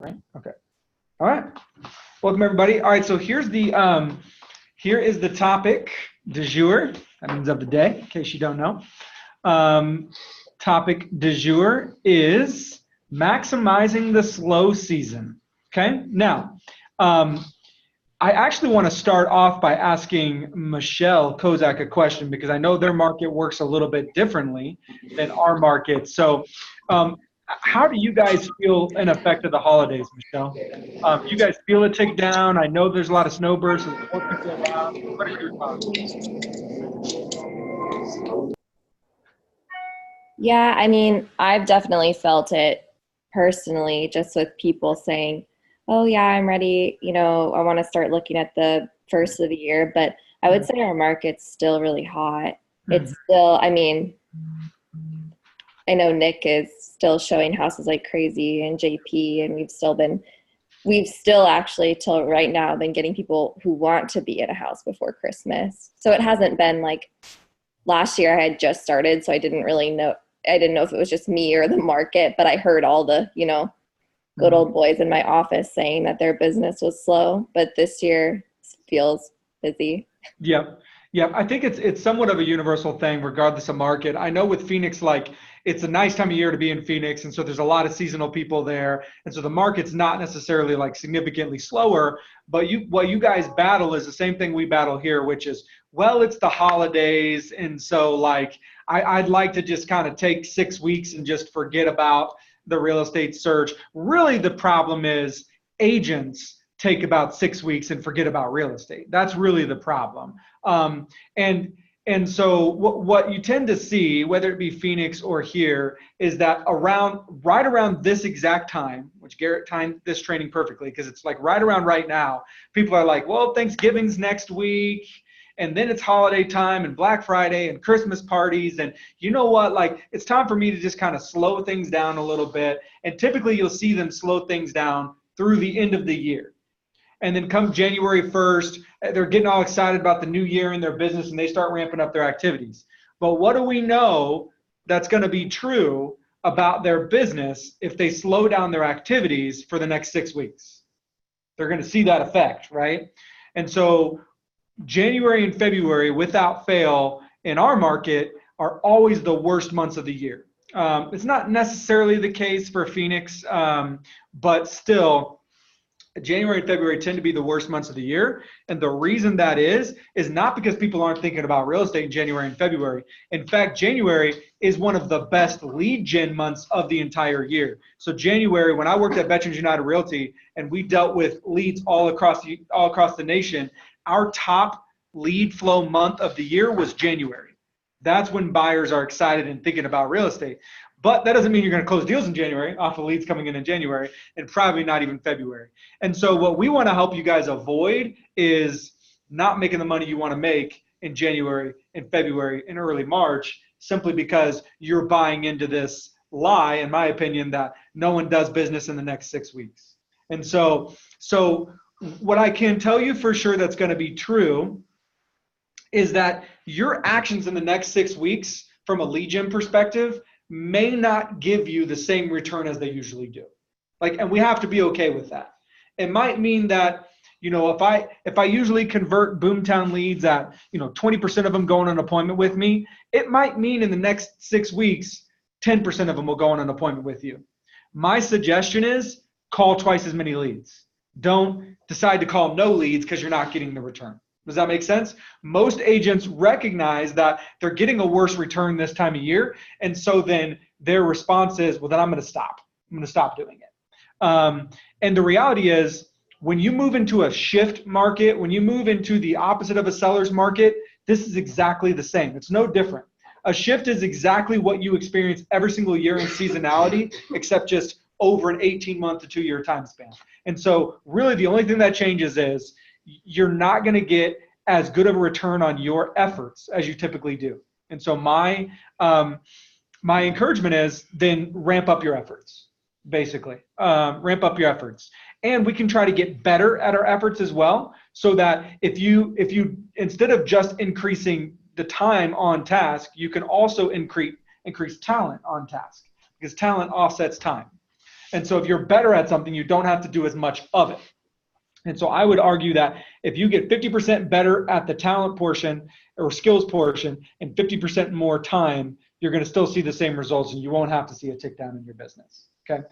Right? Okay. All right. Welcome everybody. All right, so here is the topic du jour. That means of the day, in case you don't know. Topic du jour is maximizing the slow season. Okay. Now, I actually want to start off by asking Michelle Kozak a question because I know their market works a little bit differently than our market. So, how do you guys feel in effect of the holidays, Michelle? You guys feel a tick down? I know there's a lot of snowbirds, so there's more people around. What are your thoughts? Yeah, I mean, I've definitely felt it personally, just with people saying, oh, yeah, I'm ready. I want to start looking at the first of the year. But I would say our market's still really hot. It's still, I mean, I know Nick is still showing houses like crazy and JP, and we've still actually till right now been getting people who want to be at a house before Christmas. So it hasn't been like last year I had just started, so I didn't know if it was just me or the market, but I heard all the, good old boys in my office saying that their business was slow, but this year feels busy. Yep. Yep. I think it's somewhat of a universal thing, regardless of market. I know with Phoenix, like it's a nice time of year to be in Phoenix, and so there's a lot of seasonal people there, and so the market's not necessarily like significantly slower. But what you guys battle is the same thing we battle here, which is, well, it's the holidays, and so like I'd like to just kind of take 6 weeks and just forget about the real estate search. Really, the problem is agents take about 6 weeks and forget about real estate. That's really the problem. And so what you tend to see, whether it be Phoenix or here, is that right around this exact time, which Garrett timed this training perfectly because it's like right around right now, people are like, well, Thanksgiving's next week. And then it's holiday time and Black Friday and Christmas parties. And you know what? Like, it's time for me to just kind of slow things down a little bit. And typically you'll see them slow things down through the end of the year. And then come January 1st, they're getting all excited about the new year in their business and they start ramping up their activities. But what do we know that's going to be true about their business if they slow down their activities for the next 6 weeks? They're going to see that effect, right? And so January and February, without fail, in our market are always the worst months of the year. It's not necessarily the case for Phoenix, but still, January and February tend to be the worst months of the year. And the reason that is not because people aren't thinking about real estate in January and February. In fact, January is one of the best lead gen months of the entire year. So January, when I worked at Veterans United Realty and we dealt with leads all across the nation, our top lead flow month of the year was January. That's when buyers are excited and thinking about real estate. But that doesn't mean you're going to close deals in January off of leads coming in January, and probably not even February. And so what we want to help you guys avoid is not making the money you want to make in January and February and early March, simply because you're buying into this lie, in my opinion, that no one does business in the next 6 weeks. And so what I can tell you for sure that's going to be true is that your actions in the next 6 weeks from a lead gen perspective may not give you the same return as they usually do. And we have to be okay with that. It might mean that, if I usually convert Boomtown leads at, 20% of them go on an appointment with me, it might mean in the next 6 weeks, 10% of them will go on an appointment with you. My suggestion is call twice as many leads. Don't decide to call no leads because you're not getting the return. Does that make sense? Most agents recognize that they're getting a worse return this time of year. And so then their response is, well, then I'm going to stop. I'm going to stop doing it. And the reality is, when you move into a shift market, when you move into the opposite of a seller's market, this is exactly the same. It's no different. A shift is exactly what you experience every single year in seasonality, except just over an 18-month to 2-year time span. And so really the only thing that changes is you're not going to get as good of a return on your efforts as you typically do. And so my encouragement is then ramp up your efforts, basically. Ramp up your efforts. And we can try to get better at our efforts as well, so that if you instead of just increasing the time on task, you can also increase talent on task, because talent offsets time. And so if you're better at something, you don't have to do as much of it. And so I would argue that if you get 50% better at the talent portion or skills portion and 50% more time, you're going to still see the same results and you won't have to see a tick down in your business. Okay.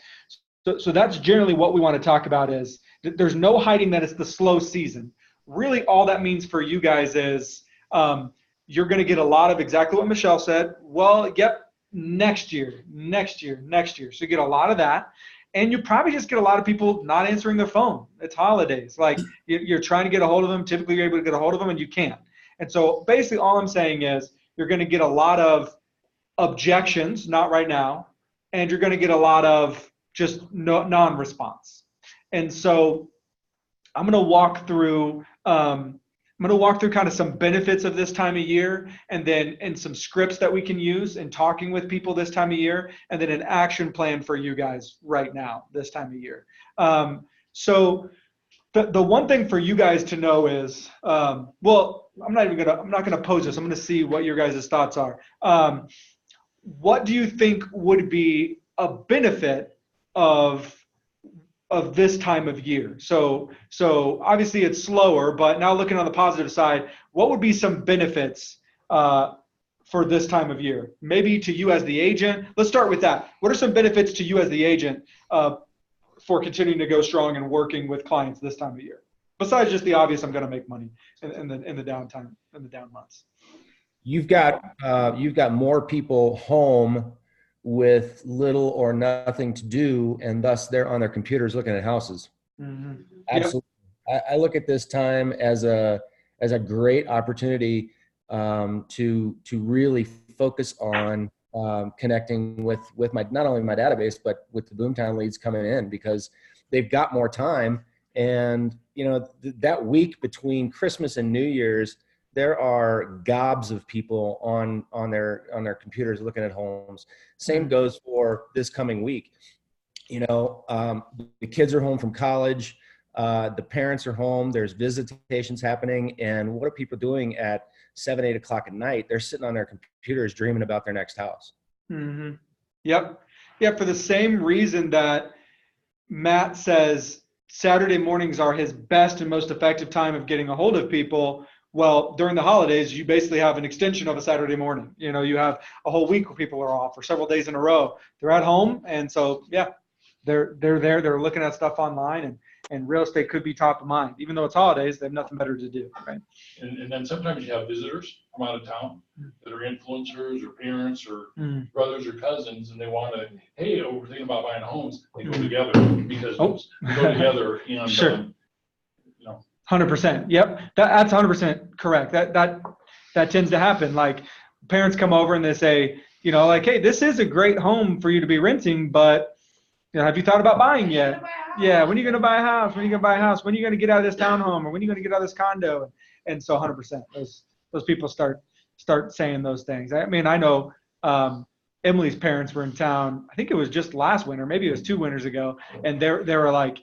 So that's generally what we want to talk about is there's no hiding that it's the slow season. Really all that means for you guys is you're going to get a lot of exactly what Michelle said. Well, yep, next year. So you get a lot of that. And you probably just get a lot of people not answering their phone. It's holidays. Like you're trying to get a hold of them. Typically, you're able to get a hold of them and you can't. And so basically all I'm saying is you're going to get a lot of objections, not right now, and you're going to get a lot of just non-response. And so I'm going to walk through kind of some benefits of this time of year and some scripts that we can use in talking with people this time of year, and then an action plan for you guys right now this time of year. So the one thing for you guys to know is, well, I'm not going to pose this. I'm going to see what your guys' thoughts are. What do you think would be a benefit of this time of year? So obviously it's slower, but now looking on the positive side, what would be some benefits for this time of year? Maybe to you as the agent. Let's start with that. What are some benefits to you as the agent for continuing to go strong and working with clients this time of year? Besides just the obvious, I'm going to make money in the downtime, in the down months. You've got more people home with little or nothing to do, and thus they're on their computers looking at houses. Mm-hmm. Absolutely. Yep. I look at this time as a great opportunity to really focus on connecting with my, not only my database, but with the Boomtown leads coming in, because they've got more time. And that week between Christmas and New Year's, there are gobs of people on their computers looking at homes. Same goes for this coming week. The kids are home from college. The parents are home. There's visitations happening. And what are people doing at 7, 8 o'clock at night? They're sitting on their computers dreaming about their next house. Mm-hmm. Yep. Yeah. For the same reason that Matt says Saturday mornings are his best and most effective time of getting a hold of people. Well, during the holidays, you basically have an extension of a Saturday morning. You have a whole week where people are off, or several days in a row. They're at home, and so yeah, they're there. They're looking at stuff online, and real estate could be top of mind. Even though it's holidays, they have nothing better to do, right? And then sometimes you have visitors from out of town that are influencers or parents or brothers or cousins, and they want to, hey, we're thinking about buying homes. They go together because they go together and sure. 100%. Yep. That's 100% correct. That tends to happen. Like parents come over and they say, like, hey, this is a great home for you to be renting, but have you thought about buying yet? Yeah. When are you going to buy a house? When are you going to buy a house? When are you going to get out of this townhome? Or when are you going to get out of this condo? And so 100%, those people start saying those things. I mean, I know Emily's parents were in town. I think it was just last winter, maybe it was 2 winters ago, and they were like,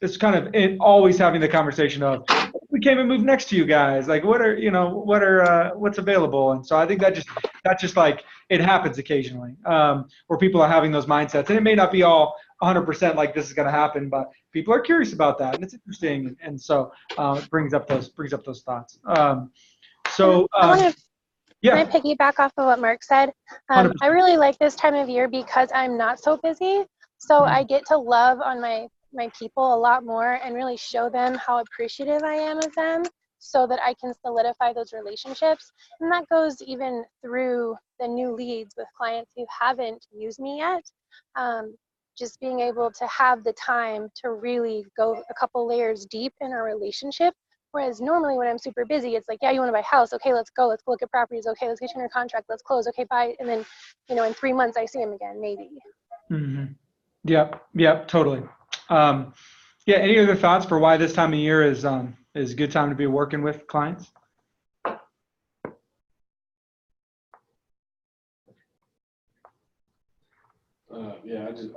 this kind of always having the conversation of, we came and moved next to you guys. Like, what's available? And so I think that's just like, it happens occasionally where people are having those mindsets, and it may not be all 100% like this is going to happen, but people are curious about that, and it's interesting. And so it brings up those thoughts. Can I piggyback off of what Mark said? I really like this time of year because I'm not so busy. So I get to love on my people a lot more and really show them how appreciative I am of them so that I can solidify those relationships. And that goes even through the new leads with clients who haven't used me yet. Just being able to have the time to really go a couple layers deep in our relationship. Whereas normally when I'm super busy, it's like, yeah, you want to buy a house? Okay, let's go look at properties. Okay, let's get you under contract. Let's close. Okay, buy. And then, in 3 months I see him again, maybe. Mm-hmm. Yep, totally. Any other thoughts for why this time of year is a good time to be working with clients?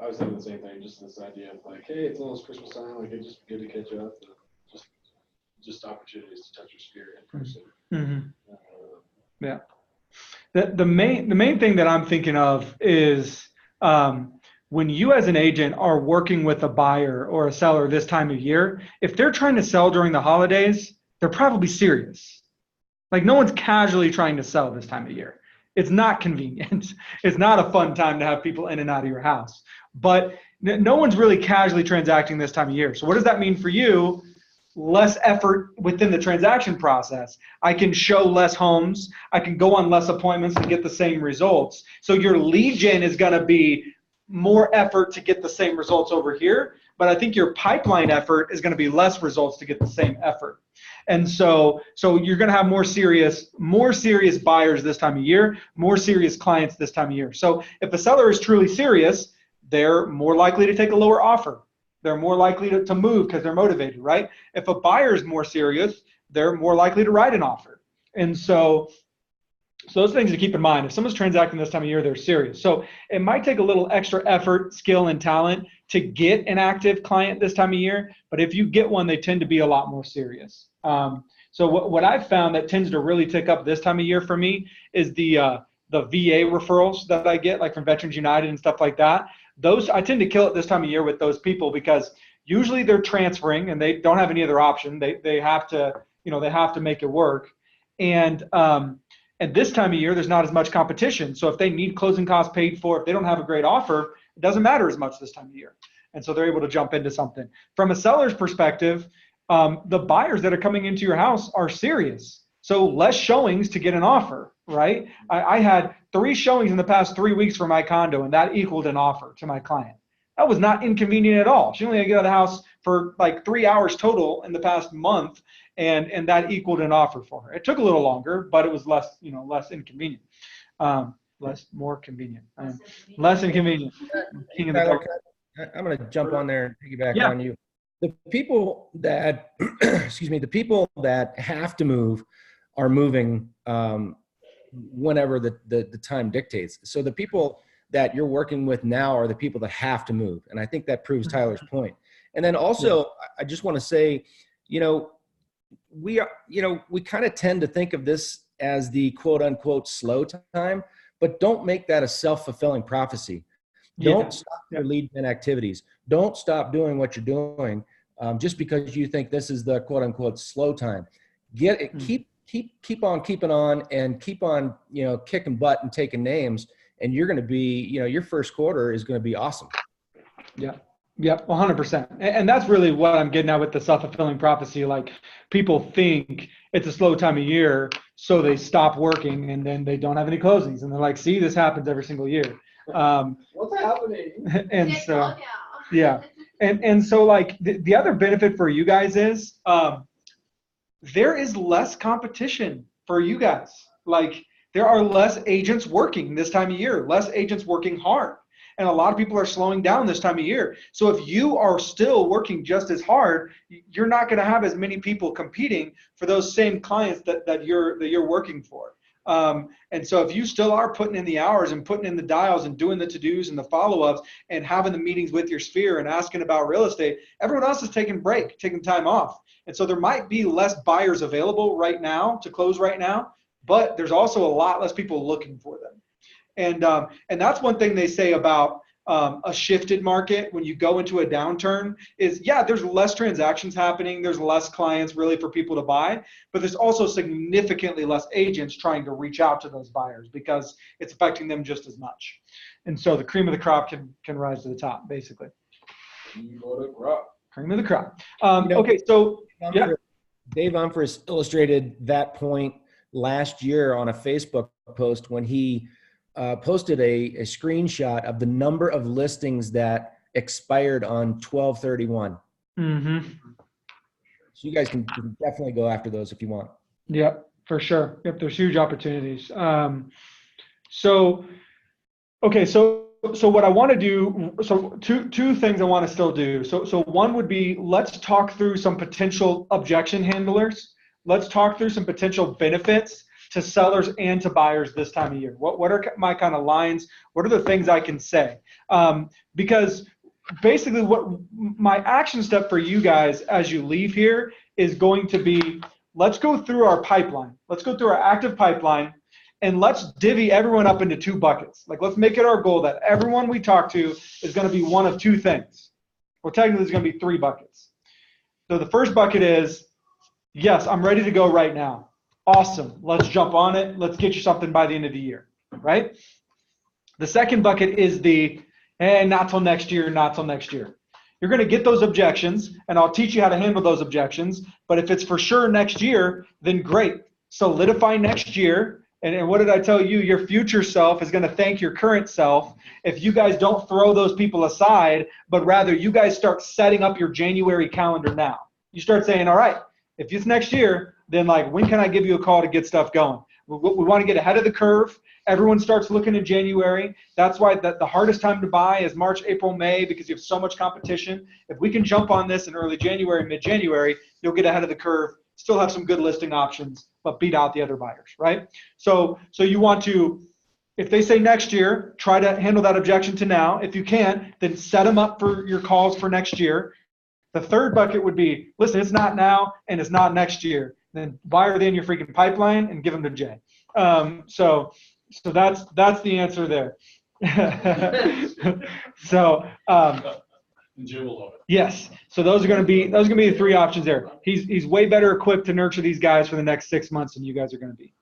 I was thinking the same thing. Just this idea of like, hey, it's almost Christmas time. Like, it's just good to catch up. Just opportunities to touch your spirit in person. Mm-hmm. Yeah. The main thing that I'm thinking of is when you as an agent are working with a buyer or a seller this time of year, if they're trying to sell during the holidays, they're probably serious. Like no one's casually trying to sell this time of year. It's not convenient. It's not a fun time to have people in and out of your house. But no one's really casually transacting this time of year. So what does that mean for you? Less effort within the transaction process. I can show less homes. I can go on less appointments and get the same results. So your lead gen is going to be more effort to get the same results over here. But I think your pipeline effort is going to be less results to get the same effort. And so you're going to have more serious buyers this time of year, more serious clients this time of year. So if a seller is truly serious, they're more likely to take a lower offer. They're more likely to move because they're motivated, right? If a buyer is more serious, they're more likely to write an offer. And so those things to keep in mind. If someone's transacting this time of year, they're serious. So it might take a little extra effort, skill, and talent to get an active client this time of year. But if you get one, they tend to be a lot more serious. So what I've found that tends to really tick up this time of year for me is the VA referrals that I get, like from Veterans United and stuff like that. Those I tend to kill it this time of year with those people because usually they're transferring and they don't have any other option. They have to, they have to make it work. And this time of year, there's not as much competition. So if they need closing costs paid for, if they don't have a great offer, it doesn't matter as much this time of year. And so they're able to jump into something. From a seller's perspective, the buyers that are coming into your house are serious. So less showings to get an offer, right? I had 3 showings in the past 3 weeks for my condo, and that equaled an offer to my client. That was not inconvenient at all. She only had to get out of the house for like 3 hours total in the past month, and that equaled an offer for her. It took a little longer, but it was less inconvenient. More convenient. Less inconvenient. I'm going to jump on there and piggyback on you. The people that, the people that have to move are moving whenever the time dictates. So the people that you're working with now are the people that have to move. And I think that proves Tyler's point. And then also, I just want to say, we kind of tend to think of this as the quote unquote slow time, but don't make that a self-fulfilling prophecy. Don't stop your lead gen activities. Don't stop doing what you're doing just because you think this is the quote unquote slow time. Keep on keeping on and keep on, kicking butt and taking names. And you're going to be, your first quarter is going to be awesome. Yeah. Yep, 100%. And that's really what I'm getting at with the self-fulfilling prophecy. Like people think it's a slow time of year, so they stop working and then they don't have any closings. And they're like, see, this happens every single year. What's happening? And so, yeah. And so like the other benefit for you guys is there is less competition for you guys. Like there are less agents working this time of year, less agents working hard. And a lot of people are slowing down this time of year. So if you are still working just as hard, you're not going to have as many people competing for those same clients that you're working for. And so if you still are putting in the hours and putting in the dials and doing the to-dos and the follow-ups and having the meetings with your sphere and asking about real estate, everyone else is taking time off. And so there might be less buyers available right now to close right now, but there's also a lot less people looking for them. And that's one thing they say about a shifted market when you go into a downturn is, there's less transactions happening. There's less clients really for people to buy, but there's also significantly less agents trying to reach out to those buyers because it's affecting them just as much. And so the cream of the crop can rise to the top, basically. Cream of the crop. Cream of the crop. Okay, so Dave Umphris illustrated that point last year on a Facebook post when he posted a screenshot of the number of listings that expired on 12/31. Mm-hmm. So you guys can definitely go after those if you want. Yep, for sure. Yep, there's huge opportunities. So what I want to do, so two things I want to still do. So one would be, let's talk through some potential objection handlers. Let's talk through some potential benefits to sellers and to buyers this time of year. What are my kind of lines? What are the things I can say? Because basically what my action step for you guys as you leave here is going to be, let's go through our pipeline. Let's go through our active pipeline and let's divvy everyone up into two buckets. Like, let's make it our goal that everyone we talk to is going to be one of two things. Well, technically, there's going to be three buckets. So the first bucket is, yes, I'm ready to go right now. Awesome. Let's jump on it. Let's get you something by the end of the year, right? The second bucket is the, not till next year, not till next year. You're going to get those objections, and I'll teach you how to handle those objections. But if it's for sure next year, then great. Solidify next year. And what did I tell you? Your future self is going to thank your current self if you guys don't throw those people aside, but rather you guys start setting up your January calendar now. You start saying, all right, if it's next year, then like, when can I give you a call to get stuff going? We want to get ahead of the curve. Everyone starts looking in January. That's why the hardest time to buy is March, April, May, because you have so much competition. If we can jump on this in early January, mid-January, you'll get ahead of the curve, still have some good listing options, but beat out the other buyers, right? So you want to, if they say next year, try to handle that objection to now. If you can, then set them up for your calls for next year. The third bucket would be, listen, it's not now and it's not next year. Then wire they in your freaking pipeline and give them to Jay. So that's the answer there. So Jay will love it. yes. So those are going to be the three options there. He's way better equipped to nurture these guys for the next 6 months than you guys are going to be.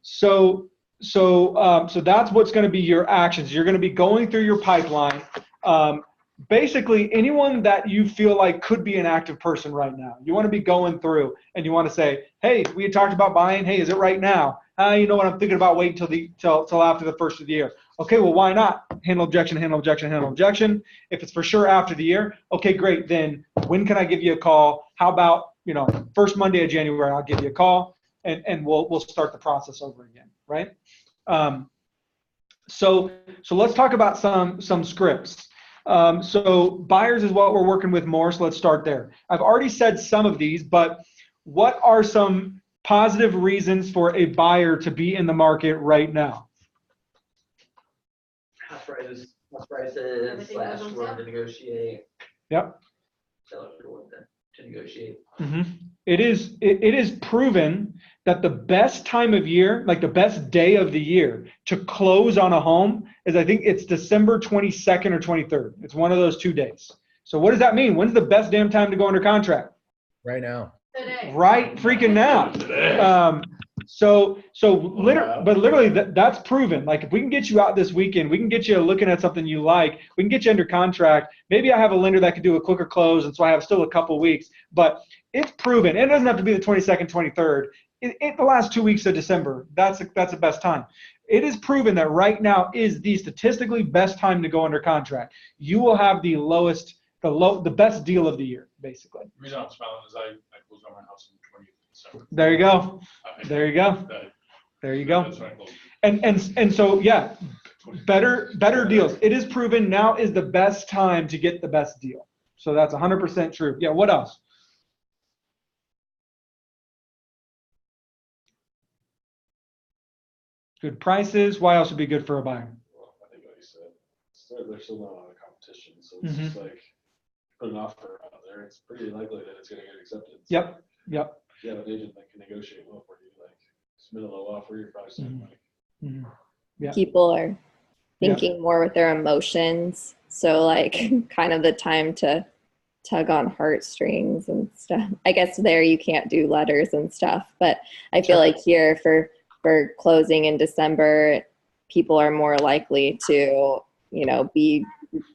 So that's what's going to be your actions. You're going to be going through your pipeline. Basically, anyone that you feel like could be an active person right now, you want to be going through and you want to say, hey, we had talked about buying. Hey, is it right now? You know what? I'm thinking about waiting till after the first of the year. Okay, well, why not? Handle objection, handle objection, handle objection. If it's for sure after the year, okay, great. Then when can I give you a call? How about, first Monday of January, I'll give you a call and we'll start the process over again, right? So let's talk about some scripts. So buyers is what we're working with more, so let's start there. I've already said some of these, but what are some positive reasons for a buyer to be in the market right now? House prices, slash willing to negotiate. Yep. Sellers are willing to negotiate. Mm-hmm. It is proven that the best time of year, like the best day of the year to close on a home is, I think it's December 22nd or 23rd. It's one of those 2 days. So what does that mean? When's the best damn time to go under contract? Right now. Today. Right freaking now. Literally that's proven. Like, if we can get you out this weekend, we can get you looking at something you like, we can get you under contract. Maybe I have a lender that could do a quicker close, and so I have still a couple weeks, but it's proven. It doesn't have to be the 22nd, 23rd. In the last 2 weeks of December, that's the best time. It is proven that right now is the statistically best time to go under contract. You will have the best deal of the year, basically. The reason I'm smiling is I closed on my house on the 20th of December. There you go. There you go. There you go. That's when I closed. And so, yeah, better deals. It is proven now is the best time to get the best deal. So that's 100% true. Yeah, what else? Good prices. Why else would be good for a buyer? Well, I think like you said, there's still not a lot of competition, so it's just like, put an offer out there, it's pretty likely that it's going to get accepted. So Yep. if you have an agent that can negotiate well for you, like submit a low offer, you're probably saying like, Yeah. People are thinking more with their emotions. So like kind of the time to tug on heartstrings and stuff. I guess there you can't do letters and stuff, but I feel like here for closing in December, people are more likely to, be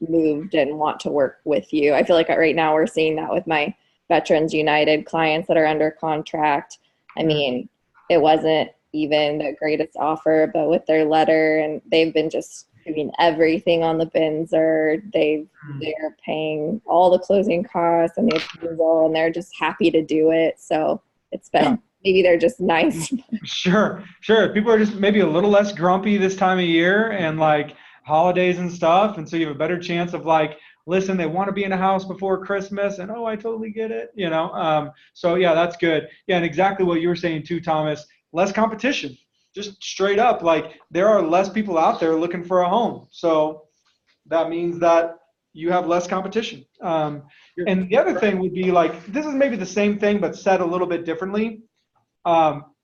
moved and want to work with you. I feel like right now we're seeing that with my Veterans United clients that are under contract. I mean, it wasn't even the greatest offer, but with their letter, and they've been just doing everything on the bins, or they're paying all the closing costs and the approval, and they're just happy to do it. So it's been, maybe they're just nice. Sure. People are just maybe a little less grumpy this time of year and like holidays and stuff. And so you have a better chance of like, listen, they want to be in a house before Christmas, and I totally get it. So yeah, that's good. Yeah. And exactly what you were saying too, Thomas, less competition, just straight up. Like, there are less people out there looking for a home. So that means that you have less competition. And the other thing would be like, this is maybe the same thing, but said a little bit differently.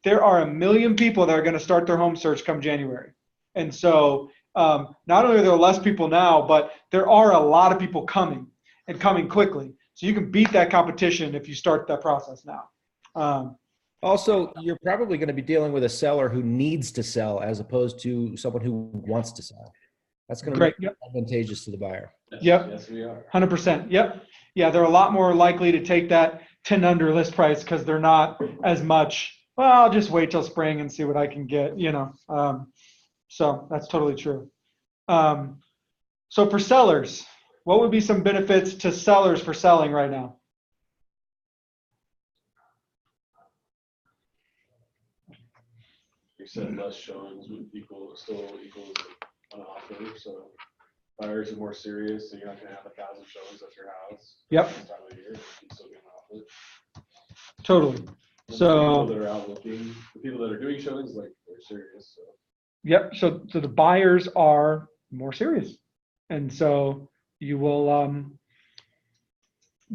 there are a million people that are going to start their home search come January. And so not only are there less people now, but there are a lot of people coming and coming quickly. So you can beat that competition if you start that process now. Also, you're probably going to be dealing with a seller who needs to sell as opposed to someone who wants to sell. That's going to be advantageous to the buyer. Yep. Yes, we are. 100%. Yep. Yeah, they're a lot more likely to take that 10 under list price because they're not as much, well, I'll just wait till spring and see what I can get, so that's totally true. So for sellers, what would be some benefits to sellers for selling right now? You said less showings would still equals an offer, so buyers are more serious, so you're not gonna have 1,000 showings at your house. Yep. This time of year, you can still get an offer. Totally. And So the people that are out looking, the people that are doing showings, like they're serious. So. yep. So the buyers are more serious, and so you will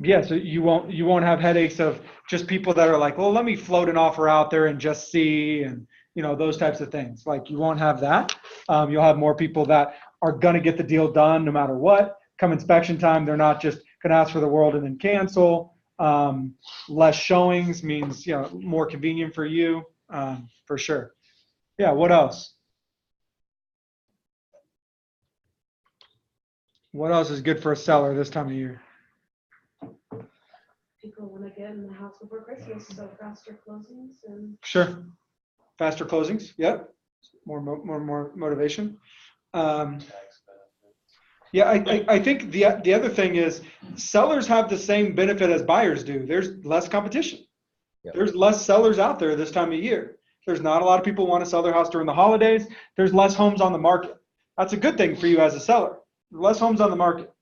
so you won't have headaches of just people that are like, well, let me float an offer out there and just see, and those types of things. Like, you won't have that. You'll have more people that are going to get the deal done no matter what. Come inspection time, they're not just going to ask for the world and then cancel. Less showings means more convenient for you, for sure. Yeah. What else? What else is good for a seller this time of year? People want to get in the house before Christmas, so faster closings and. Sure. Faster closings. Yep. More motivation. Yeah, I think the other thing is sellers have the same benefit as buyers do. There's less competition. Yep. There's less sellers out there this time of year. There's not a lot of people want to sell their house during the holidays. There's less homes on the market. That's a good thing for you as a seller. Less homes on the market.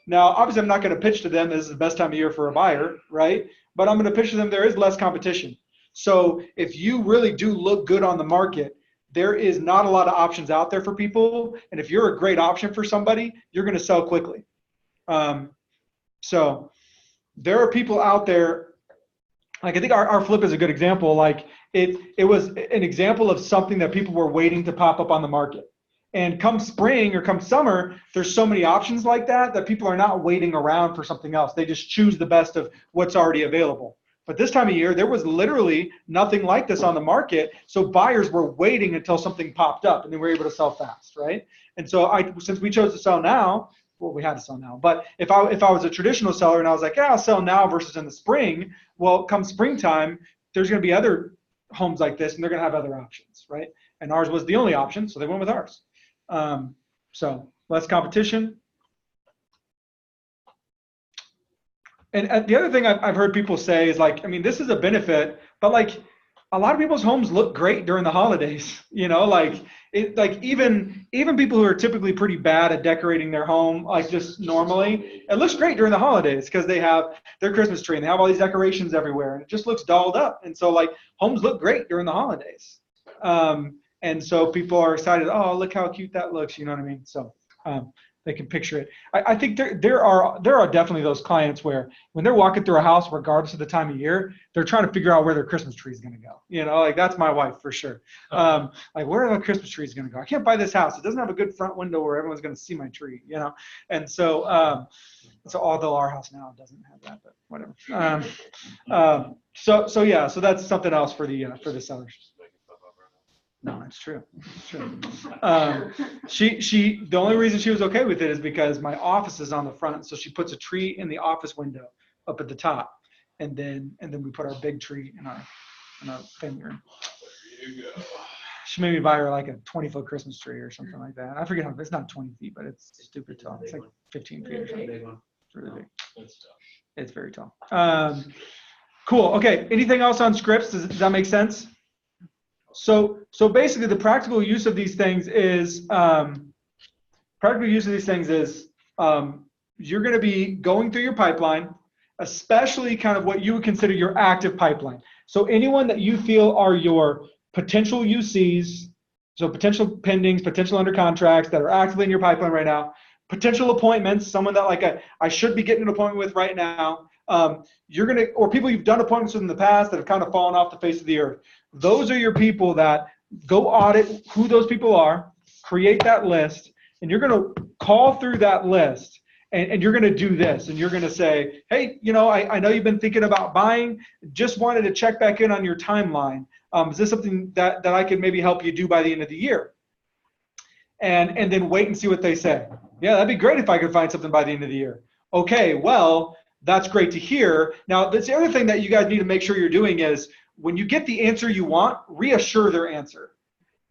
Now, obviously, I'm not going to pitch to them this is the best time of year for a buyer, right? But I'm going to pitch to them there is less competition. So if you really do look good on the market, there is not a lot of options out there for people. And if you're a great option for somebody, you're going to sell quickly. So there are people out there, like I think our flip is a good example. Like it was an example of something that people were waiting to pop up on the market. And come spring or come summer, there's so many options like that people are not waiting around for something else. They just choose the best of what's already available. But this time of year, there was literally nothing like this on the market. So buyers were waiting until something popped up and they were able to sell fast, right? And so since we chose to sell now, well, we had to sell now. But if I was a traditional seller and I was like, yeah, I'll sell now versus in the spring, well, come springtime, there's going to be other homes like this and they're going to have other options, right? And ours was the only option, so they went with ours. So less competition. And the other thing I've heard people say is like, I mean, this is a benefit, but like a lot of people's homes look great during the holidays, like even people who are typically pretty bad at decorating their home, like just normally, it looks great during the holidays because they have their Christmas tree and they have all these decorations everywhere and it just looks dolled up. And so like homes look great during the holidays. And so people are excited. Oh, look how cute that looks. You know what I mean? So they can picture it. I think there are definitely those clients where when they're walking through a house, regardless of the time of year, they're trying to figure out where their Christmas tree is going to go. Like that's my wife for sure. Like where are the Christmas trees going to go? I can't buy this house. It doesn't have a good front window where everyone's going to see my tree. And so although our house now doesn't have that, but whatever. So that's something else for the sellers. No, it's true. It's true. The only reason she was okay with it is because my office is on the front, so she puts a tree in the office window up at the top, and then we put our big tree in our thing room. There you go. She made me buy her like a 20-foot Christmas tree or something like that. I forget how it's not 20 feet, but it's stupid tall. It's like 15 feet or something. It's really big. That's tough. It's very tall. Cool. Okay. Anything else on scripts? Does that make sense? So basically the practical use of these things is you're going to be going through your pipeline, especially kind of what you would consider your active pipeline. So anyone that you feel are your potential UCs, so potential pendings, potential under contracts that are actively in your pipeline right now, potential appointments, someone that like I should be getting an appointment with right now, You're going to, or people you've done appointments with in the past that have kind of fallen off the face of the earth. Those are your people that go audit who those people are, create that list, and you're going to call through that list. And you're going to do this, and you're going to say, hey, I know you've been thinking about buying, just wanted to check back in on your timeline. Is this something that I could maybe help you do by the end of the year? And then wait and see what they say. Yeah, that'd be great if I could find something by the end of the year. Okay, well, that's great to hear. Now, that's the other thing that you guys need to make sure you're doing is when you get the answer you want, reassure their answer,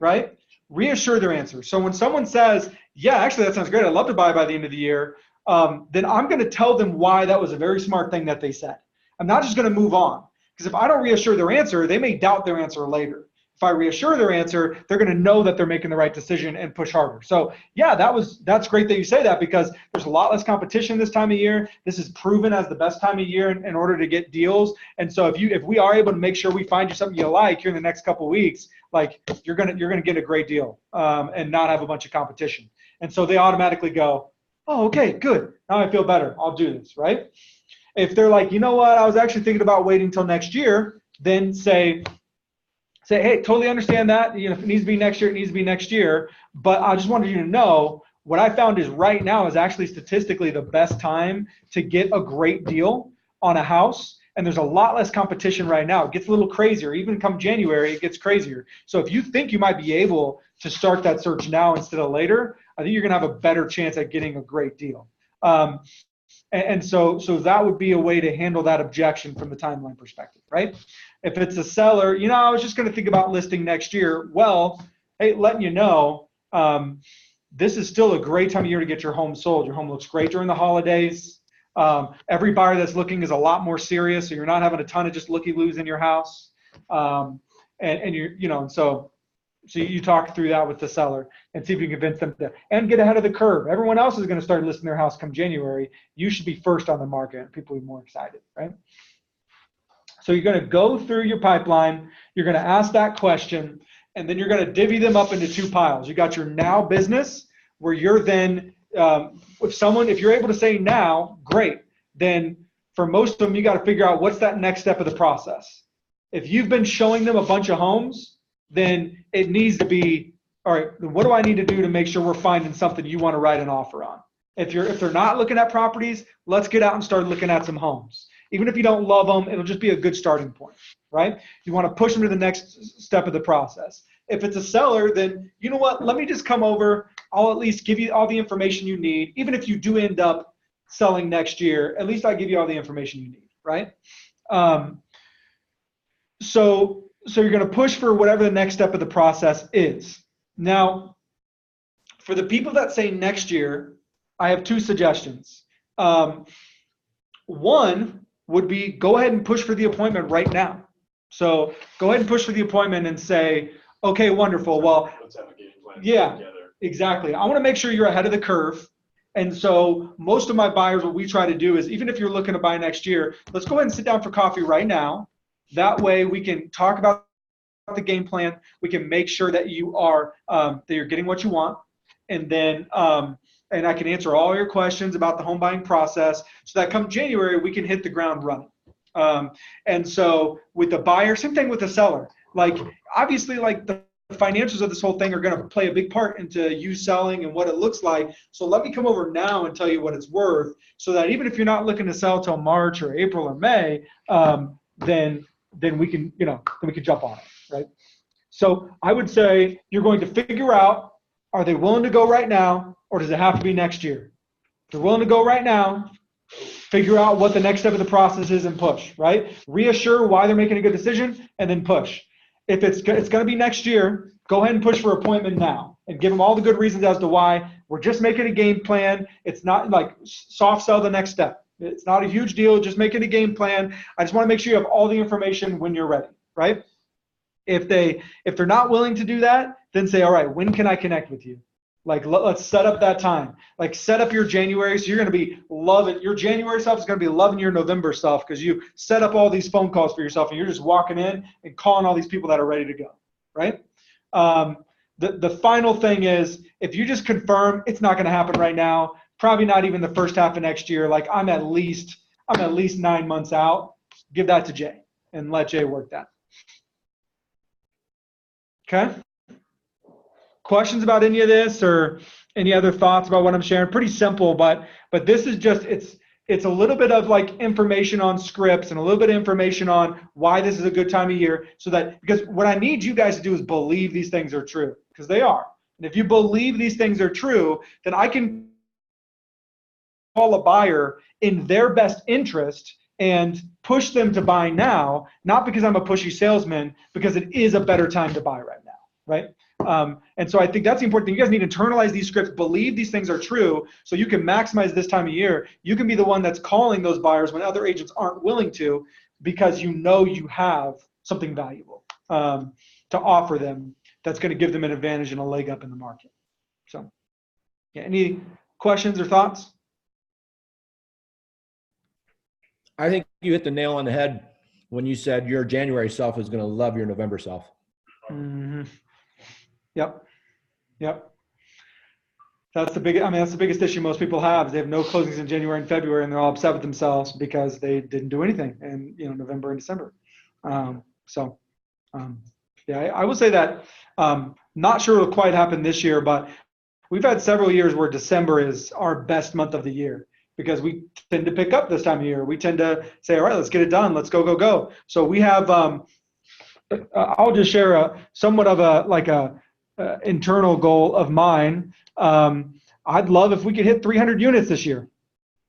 right? Reassure their answer. So when someone says, yeah, actually, that sounds great, I'd love to buy by the end of the year, then I'm going to tell them why that was a very smart thing that they said. I'm not just going to move on, because if I don't reassure their answer, they may doubt their answer later. If I reassure their answer, they're going to know that they're making the right decision and push harder. So yeah, that's great that you say that, because there's a lot less competition this time of year. This is proven as the best time of year in order to get deals. And so if we are able to make sure we find you something you like here in the next couple of weeks, like you're gonna get a great deal and not have a bunch of competition. And so they automatically go, oh, okay, good. Now I feel better. I'll do this, right? If they're like, you know what, I was actually thinking about waiting till next year, then say, hey, totally understand that. If it needs to be next year, it needs to be next year. But I just wanted you to know what I found is right now is actually statistically the best time to get a great deal on a house. And there's a lot less competition right now. It gets a little crazier. Even come January, it gets crazier. So if you think you might be able to start that search now instead of later, I think you're going to have a better chance at getting a great deal. And so that would be a way to handle that objection from the timeline perspective, right? If it's a seller, I was just going to think about listing next year. Well, hey, letting you know, this is still a great time of year to get your home sold. Your home looks great during the holidays. Every buyer that's looking is a lot more serious, so you're not having a ton of just looky-loos in your house. And you're, so you talk through that with the seller and see if you can convince them and get ahead of the curve. Everyone else is going to start listing their house come January. You should be first on the market, and people will be more excited, right? So you're going to go through your pipeline. You're going to ask that question, and then you're going to divvy them up into two piles. You got your now business, where you're then, if you're able to say now, great. Then for most of them, you got to figure out what's that next step of the process. If you've been showing them a bunch of homes, then it needs to be, all right, what do I need to do to make sure we're finding something you want to write an offer on? If they're not looking at properties, let's get out and start looking at some homes. Even if you don't love them, it'll just be a good starting point, right? You want to push them to the next step of the process. If it's a seller, then you know what? Let me just come over. I'll at least give you all the information you need. Even if you do end up selling next year, at least I give you all the information you need, right? So you're going to push for whatever the next step of the process is. Now, for the people that say next year, I have two suggestions. One would be go ahead and push for the appointment right now. So go ahead and push for the appointment and say, okay, wonderful. Well, let's have a game plan yeah, together. Exactly. I want to make sure you're ahead of the curve. And so most of my buyers, what we try to do is, even if you're looking to buy next year, let's go ahead and sit down for coffee right now. That way we can talk about the game plan. We can make sure that you are that you're getting what you want, and then and I can answer all your questions about the home buying process, so that come January we can hit the ground running. And so with the buyer, same thing with the seller. Like obviously, like the financials of this whole thing are going to play a big part into you selling and what it looks like. So let me come over now and tell you what it's worth, so that even if you're not looking to sell till March or April or May, then we can, then we can jump on it, right? So I would say you're going to figure out, are they willing to go right now, or does it have to be next year? If they're willing to go right now, figure out what the next step of the process is and push, right? Reassure why they're making a good decision and then push. If it's going to be next year, go ahead and push for appointment now and give them all the good reasons as to why. We're just making a game plan. It's not like soft sell the next step. It's not a huge deal, just making a game plan. I just want to make sure you have all the information when you're ready, right? If they're not willing to do that, then say, all right, when can I connect with you? Like, let's set up that time. Like, set up your January. So you're going to be loving your January self is going to be loving your November self, because you set up all these phone calls for yourself and you're just walking in and calling all these people that are ready to go, right? The final thing is, if you just confirm it's not going to happen right now, probably not even the first half of next year. Like, I'm at least I'm at least 9 months out. Give that to Jay and let Jay work that. Okay. Questions about any of this or any other thoughts about what I'm sharing? Pretty simple, but this is just, it's a little bit of like information on scripts and a little bit of information on why this is a good time of year, so that, because what I need you guys to do is believe these things are true, because they are. And if you believe these things are true, then I can call a buyer in their best interest and push them to buy now, not because I'm a pushy salesman, because it is a better time to buy right now, right? And so I think that's the important thing. You guys need to internalize these scripts, believe these things are true, so you can maximize this time of year. You can be the one that's calling those buyers when other agents aren't willing to, because you know you have something valuable to offer them that's going to give them an advantage and a leg up in the market. So, yeah, any questions or thoughts? I think you hit the nail on the head when you said your January self is going to love your November self. Mm-hmm. Yep. That's the biggest issue most people have. They have no closings in January and February, and they're all upset with themselves because they didn't do anything in November and December. Yeah, I will say that. Not sure it'll quite happen this year, but we've had several years where December is our best month of the year, because we tend to pick up this time of year. We tend to say, all right, let's get it done. Let's go. So we have, I'll just share somewhat of a internal goal of mine. I'd love if we could hit 300 units this year.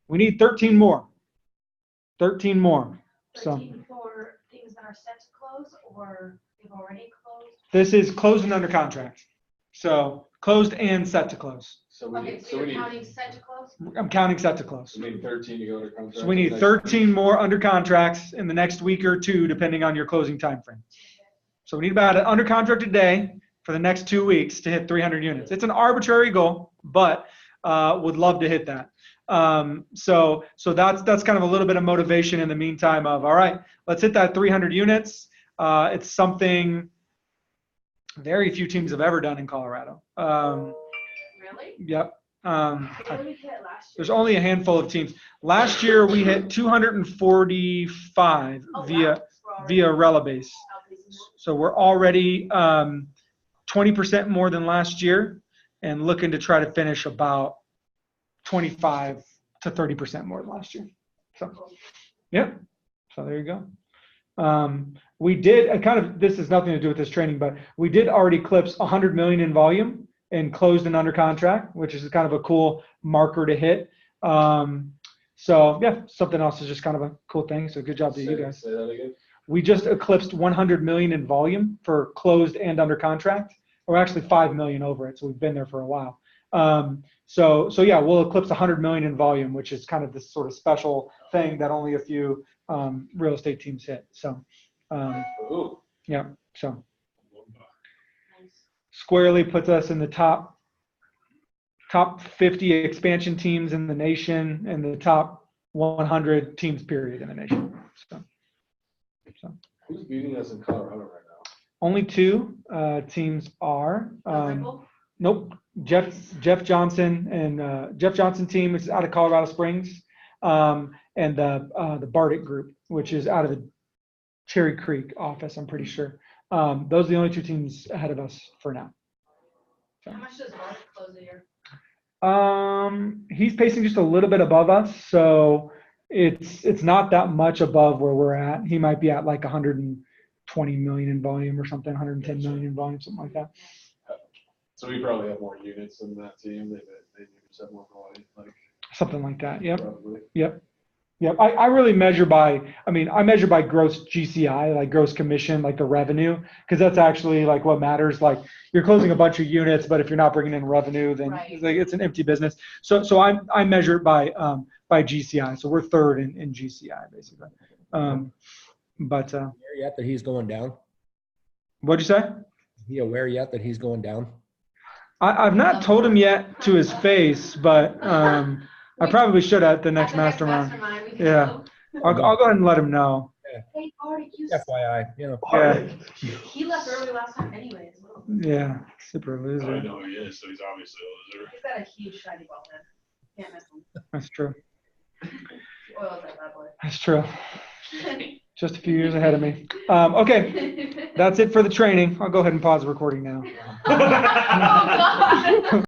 We need 13 more. 13 more. 13 for things that are set to close, or they've already closed? This is closed and under contract. So closed and set to close. So we Okay, need, so you're counting set to close? I'm counting set to close. we need 13 to go under contract. So we need 13 more under contracts in the next week or two, depending on your closing time frame. So we need about an under contract a day for the next 2 weeks to hit 300 units. It's an arbitrary goal, but would love to hit that. So that's kind of a little bit of motivation in the meantime of, all right, let's hit that 300 units. It's something very few teams have ever done in Colorado. Really? Yep. What did we hit last year? There's only a handful of teams. Last year we hit 245 via Relabase. So we're already 20% more than last year, and looking to try to finish about 25 to 30% more than last year. So, yeah. So there you go. We did this has nothing to do with this training, but we did already eclipse 100 million in volume and closed and under contract, which is kind of a cool marker to hit. So yeah, something else is just kind of a cool thing. So good job to you guys. Say that again. We just eclipsed 100 million in volume for closed and under contract. We're actually 5 million over it, so we've been there for a while. So yeah, we'll eclipse 100 million in volume, which is kind of this sort of special thing that only a few real estate teams hit. So yeah, so squarely puts us in the top 50 expansion teams in the nation and the top 100 teams period in the nation. So Who's beating us in Colorado right now? only 2 teams are. Nope. Jeff Johnson and Jeff Johnson team is out of Colorado Springs, and the Bardic group, which is out of the Cherry Creek office, I'm pretty sure. Those are the only 2 teams ahead of us for now. So. How much does Bardic close a year? He's pacing just a little bit above us, so it's not that much above where we're at. He might be at like 120 million in volume or something, 110 million in volume, something like that. So we probably have more units than that team. They just have more volume, like something like that. Yep. probably. Yep. I really measure by gross GCI, like gross commission, like the revenue, because that's actually like what matters. Like you're closing a bunch of units, but if you're not bringing in revenue, then it's an empty business. So I measure it by GCI. So we're third in GCI basically. But Aware yet that he's going down? What'd you say? Is he aware yet that he's going down? I've not told him yet to his face, but I probably should at the next mastermind. Yeah, I'll go ahead and let him know. Hey, Bardic, FYI, Yeah. he left early last time anyways. Yeah, super I loser. know he is, so he's obviously a loser. He's got a huge shiny ball head. Can't miss him. That's true. Oil's that bad boy. That's true. Just a few years ahead of me. Okay, that's it for the training. I'll go ahead and pause the recording now. Oh, God.